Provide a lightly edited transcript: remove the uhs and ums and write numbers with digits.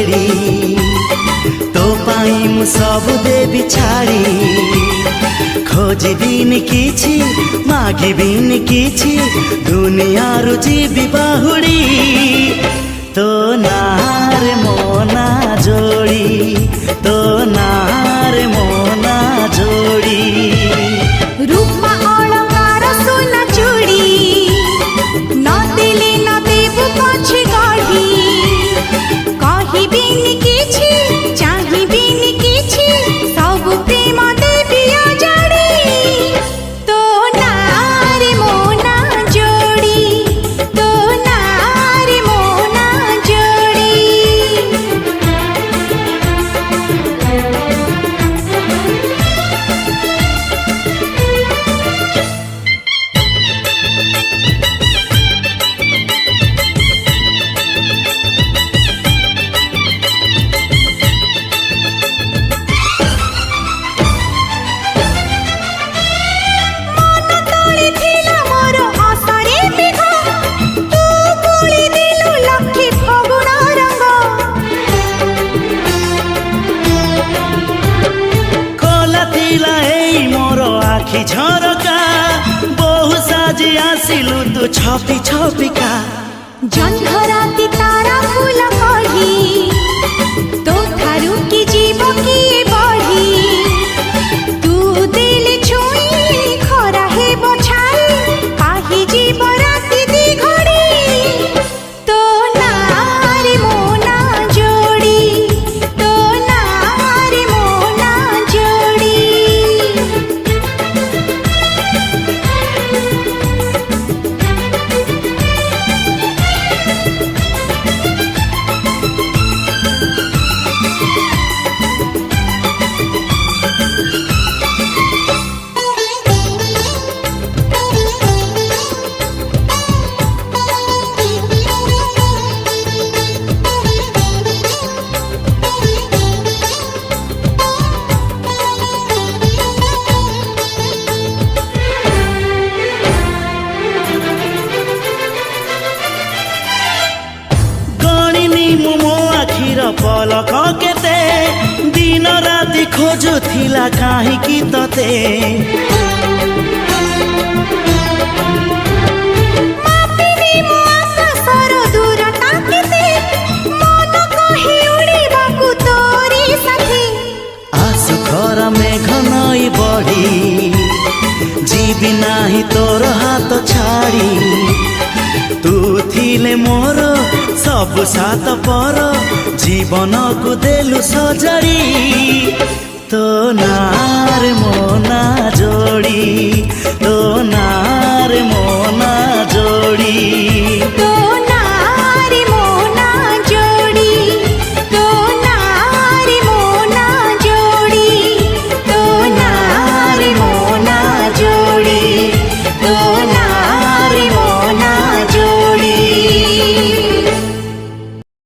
बेड़ी तो पाई मु सब देवी छाड़ी खोजिबिनी किछि मागिबिनी किछि दुनिया रु जीवी बाहुड़ी तो नार मोना जोड़ी तो नार मोना जोड़ी रूपा अलंकार सोना चूड़ी न देले न देबु पछे गढ़ी कहिबिनी किछि चाहिबिनी किछि सब प्रेम देबी अजाड़ी तो नार मोना जोड़ी तो नार मोना जोड़ी झरका बहु साजी आसिलु तू छपी छपिका जन्धराती तारा फूल कढ़ी तो थारू की जीव किए बढ़ी तू दिल छुई खरा हे बछाई काही जीव राती दी घड़ी तो नार मोना जोड़ी तो नार मोना जोड़ी पलक केते दिन राति खोजुथिला काहीकि तते मापिनी मो आकाशर दूरता केते मन कहि उड़िबाकु तोरी साथी आसु खर मेघ नई बढी जीवी नाही तोर हाथ छाड़ी तू थिले मोर सब सात पर जीवन को देलु सजड़ी तो नार मोना जोड़ी तो नार मोना जोड़ी।